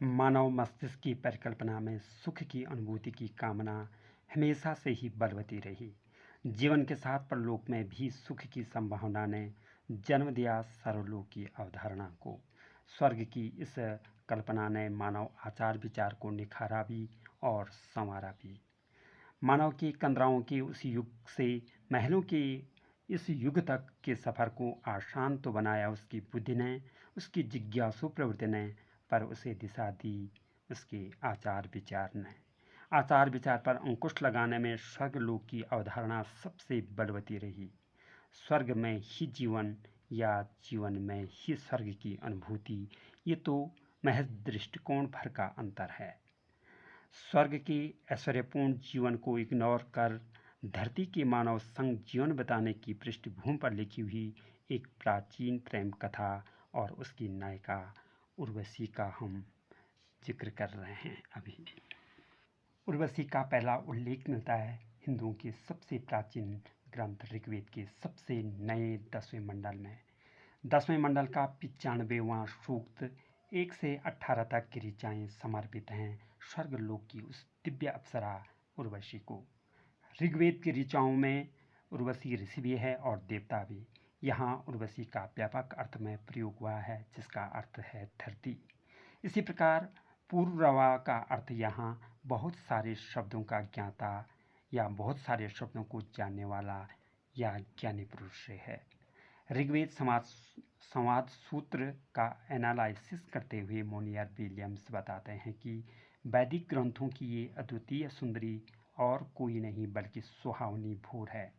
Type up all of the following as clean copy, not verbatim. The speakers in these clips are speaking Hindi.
मानव मस्तिष्क की परिकल्पना में सुख की अनुभूति की कामना हमेशा से ही बलवती रही। जीवन के साथ परलोक में भी सुख की संभावना ने जन्म दिया सर्वलोक की अवधारणा को। स्वर्ग की इस कल्पना ने मानव आचार विचार को निखारा भी और संवारा भी। मानव की कंदराओं के उस युग से महलों के इस युग तक के सफ़र को आसान तो बनाया उसकी बुद्धि ने, उसकी जिज्ञासु प्रवृत्ति ने, पर उसे दिशा दी उसके आचार विचार ने। आचार विचार पर अंकुश लगाने में स्वर्गलोक की अवधारणा सबसे बलवती रही। स्वर्ग में ही जीवन या जीवन में ही स्वर्ग की अनुभूति, ये तो महज दृष्टिकोण भर का अंतर है। स्वर्ग के ऐश्वर्यपूर्ण जीवन को इग्नोर कर धरती के मानव संग जीवन बिताने की पृष्ठभूमि पर लिखी हुई एक प्राचीन प्रेम कथा और उसकी नायिका उर्वशी का हम जिक्र कर रहे हैं। अभी उर्वशी का पहला उल्लेख मिलता है हिंदुओं के सबसे प्राचीन ग्रंथ ऋग्वेद के सबसे नए 10वें मंडल में। 10वें मंडल का 95वां सूक्त 1 से 18 तक की ऋचाएँ समर्पित हैं स्वर्गलोक की उस दिव्य अप्सरा उर्वशी को। ऋग्वेद की ऋचाओं में उर्वशी ऋषि भी है और देवता भी। यहाँ उर्वशी का व्यापक अर्थ में प्रयोग हुआ है जिसका अर्थ है धरती। इसी प्रकार पूर्वरवा का अर्थ यहाँ बहुत सारे शब्दों का ज्ञाता या बहुत सारे शब्दों को जानने वाला या ज्ञानी पुरुष से है। ऋग्वेद संवाद सूत्र का एनालिसिस करते हुए मोनियर विलियम्स बताते हैं कि वैदिक ग्रंथों की ये अद्वितीय सुंदरी और कोई नहीं बल्कि सुहावनी भोर है।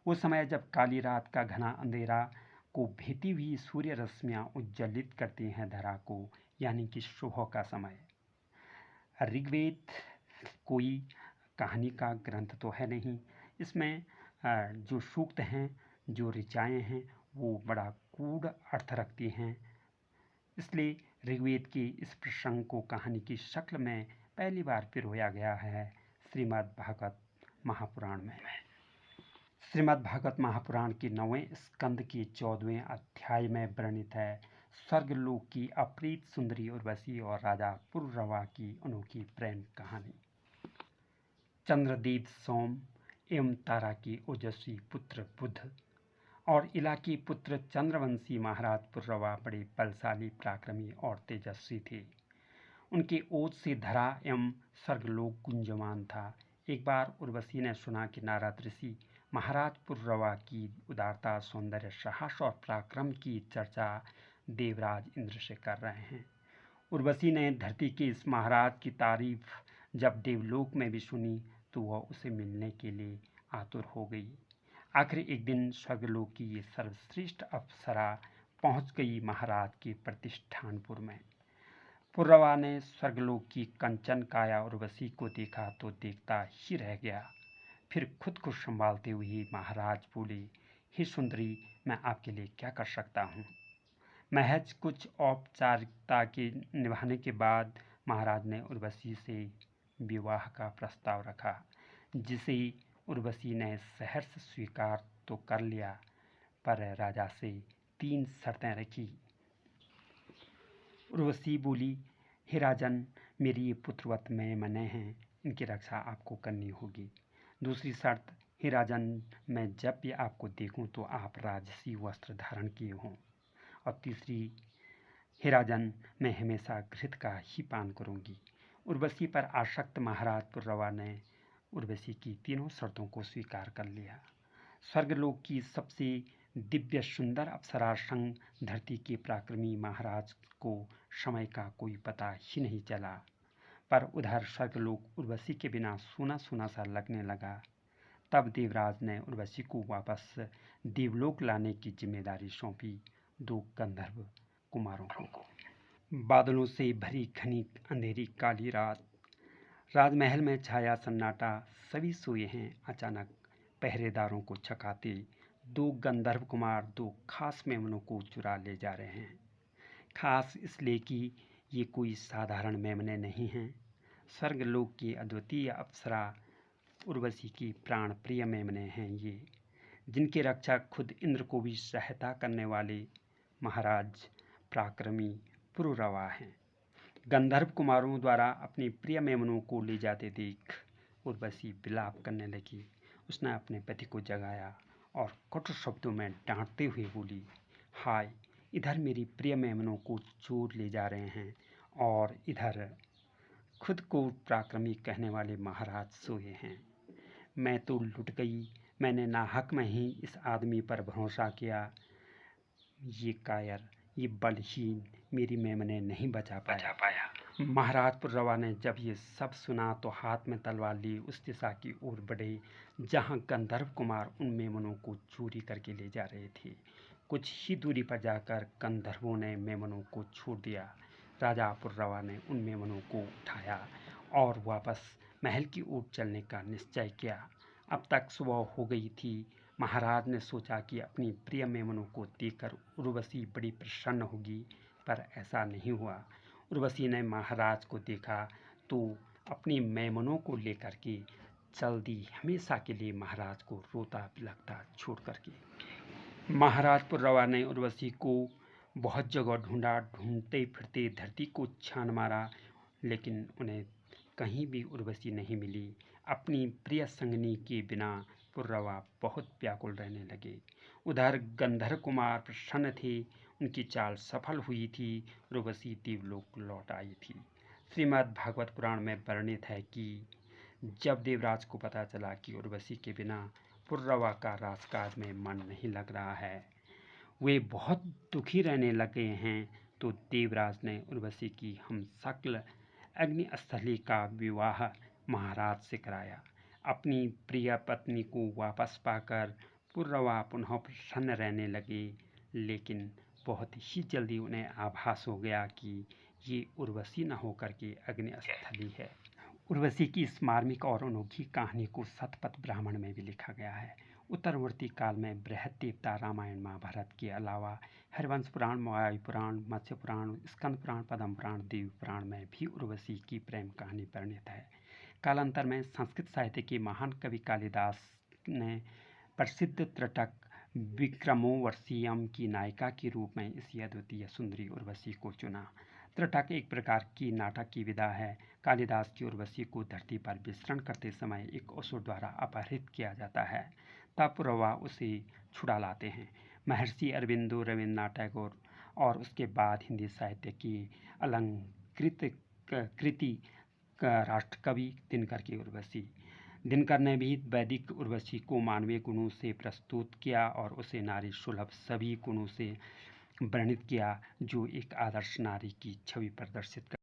वो समय जब काली रात का घना अंधेरा को भेती हुई सूर्य रश्मियाँ उज्ज्वलित करती हैं धरा को, यानी कि सुबह का समय। ऋग्वेद कोई कहानी का ग्रंथ तो है नहीं। इसमें जो सूक्त हैं, जो ऋचाएँ हैं, वो बड़ा गूढ़ अर्थ रखती हैं। इसलिए ऋग्वेद के इस प्रसंग को कहानी की शक्ल में पहली बार पिरोया गया है श्रीमद् भागवत महापुराण में। श्रीमद् भागवत महापुराण के 9वें स्कंद के 14वें अध्याय में वर्णित है स्वर्गलोक की अप्रीत सुंदरी उर्वशी और राजा पुररवा की अनोखी प्रेम कहानी। चंद्रदेव सोम एवं तारा के ओजस्वी पुत्र बुध और इला के पुत्र चंद्रवंशी महाराज पुररवा बड़े बलशाली, पराक्रमी और तेजस्वी थे। उनके ओज से धरा एवं स्वर्गलोक गुंजमान था। एक बार उर्वशी ने सुना कि नारद ऋषि महाराज पुररवा की उदारता, सौंदर्य, साहस और पराक्रम की चर्चा देवराज इंद्र से कर रहे हैं। उर्वशी ने धरती के इस महाराज की तारीफ जब देवलोक में भी सुनी तो वह उसे मिलने के लिए आतुर हो गई। आखिर एक दिन स्वर्गलोक की ये सर्वश्रेष्ठ अप्सरा पहुंच गई महाराज के प्रतिष्ठानपुर में। पुररवा ने स्वर्गलोक की कंचन काया उर्वशी को देखा तो देखता ही रह गया। फिर खुद को संभालते हुए महाराज बोले, हे सुंदरी, मैं आपके लिए क्या कर सकता हूँ। महज कुछ औपचारिकता के निभाने के बाद महाराज ने उर्वशी से विवाह का प्रस्ताव रखा, जिसे उर्वशी ने सहर्ष स्वीकार तो कर लिया, पर राजा से 3 शर्तें रखी। उर्वशी बोली, हे राजन, मेरी ये पुत्रवत मैमने हैं, इनकी रक्षा आपको करनी होगी। दूसरी शर्त, हे राजन, मैं जब भी आपको देखूं तो आप राजसी वस्त्र धारण किए हों। और तीसरी, हे राजन, मैं हमेशा घृत का ही पान करूंगी। उर्वशी पर आसक्त महाराज पुररवा ने उर्वशी की तीनों शर्तों को स्वीकार कर लिया। स्वर्गलोक की सबसे दिव्य सुंदर अप्सरा संग धरती के पराक्रमी महाराज को समय का कोई पता ही नहीं चला, पर उधर स्वर्गलोक उर्वशी के बिना सूना सूना सा लगने लगा। तब देवराज ने उर्वशी को वापस देवलोक लाने की जिम्मेदारी सौंपी 2 गंधर्व कुमारों को। बादलों से भरी घनी अंधेरी काली रात, राजमहल में छाया सन्नाटा, सभी सोए हैं। अचानक पहरेदारों को छकाते 2 गंधर्व कुमार 2 खास मेमनों को चुरा ले जा रहे हैं। खास इसलिए कि ये कोई साधारण मेमने नहीं हैं। स्वर्गलोक की अद्वितीय अप्सरा उर्वशी की प्राण प्रिय मेमने हैं ये, जिनकी रक्षा खुद इंद्र को भी सहायता करने वाले महाराज पराक्रमी पुररवा हैं। गंधर्व कुमारों द्वारा अपनी प्रिय मेमनों को ले जाते देख उर्वशी विलाप करने लगी। उसने अपने पति को जगाया और कठोर शब्दों में डांटते हुए बोली, हाय, इधर मेरी प्रिय मेमनों को चोर ले जा रहे हैं और इधर खुद को पराक्रमी कहने वाले महाराज सोए हैं। मैं तो लुट गई। मैंने नाहक में ही इस आदमी पर भरोसा किया। ये कायर, ये बलहीन मेरी मेमने नहीं बचा पाया। महाराज पुररवा ने जब ये सब सुना तो हाथ में तलवार लिए उस दिशा की ओर बढ़े जहां गंधर्व कुमार उन मेमनों को चोरी करके ले जा रहे थे। कुछ ही दूरी पर जाकर गंधर्वों ने मेमनों को छोड़ दिया। राजा पुररवा ने उन मेमनों को उठाया और वापस महल की ओर चलने का निश्चय किया। अब तक सुबह हो गई थी। महाराज ने सोचा कि अपनी प्रिय मेमनों को देखकर उर्वशी बड़ी प्रसन्न होगी, पर ऐसा नहीं हुआ। उर्वशी ने महाराज को देखा तो अपनी मेमनों को लेकर के चल दी, हमेशा के लिए महाराज को रोता बिलखता छोड़ करके। महाराज पुररवा ने उर्वशी को बहुत जगह ढूंढा। ढूंढते फिरते धरती को छान मारा, लेकिन उन्हें कहीं भी उर्वशी नहीं मिली। अपनी प्रिय संगनी के बिना पुररवा बहुत व्याकुल रहने लगे। उधर गंधर्व कुमार प्रसन्न थे, उनकी चाल सफल हुई थी। उर्वशी देवलोक लौट आई थी। श्रीमद् भागवत पुराण में वर्णित है कि जब देवराज को पता चला कि उर्वशी के बिना पुररवा का राजकाज में मन नहीं लग रहा है, वे बहुत दुखी रहने लगे हैं, तो देवराज ने उर्वशी की हम सकल अग्निस्थली का विवाह महाराज से कराया। अपनी प्रिय पत्नी को वापस पाकर पुररवा पुनः प्रसन्न रहने लगे, लेकिन बहुत ही जल्दी उन्हें आभास हो गया कि ये उर्वशी न होकर के अग्निस्थली है। उर्वशी की इस मार्मिक और अनोखी कहानी को शतपथ ब्राह्मण में भी लिखा गया है। उत्तरवर्ती काल में बृहद देवता रामायण महाभारत के अलावा हरिवंश पुराण, वायु पुराण, मत्स्य पुराण, स्कंद पुराण, पद्म पुराण, देव पुराण में भी उर्वशी की प्रेम कहानी वर्णित है। कालांतर में संस्कृत साहित्य के महान कवि कालिदास ने प्रसिद्ध त्रिटक विक्रमोर्वशीयम की नायिका के रूप में इस अद्वितीय सुंदरी उर्वशी को चुना। त्रिटक एक प्रकार की नाटक की विधा है। कालिदास की उर्वशी को धरती पर विचरण करते समय एक असुर द्वारा अपहरित किया जाता है। तब पुररवा उसे छुड़ा लाते हैं। महर्षि अरविंदो, रविन्द्रनाथ टैगोर और उसके बाद हिंदी साहित्य की अलंकृत कृति राष्ट्रकवि दिनकर की उर्वशी। दिनकर ने भी वैदिक उर्वशी को मानवीय गुणों से प्रस्तुत किया और उसे नारी सुलभ सभी गुणों से वर्णित किया, जो एक आदर्श नारी की छवि प्रदर्शित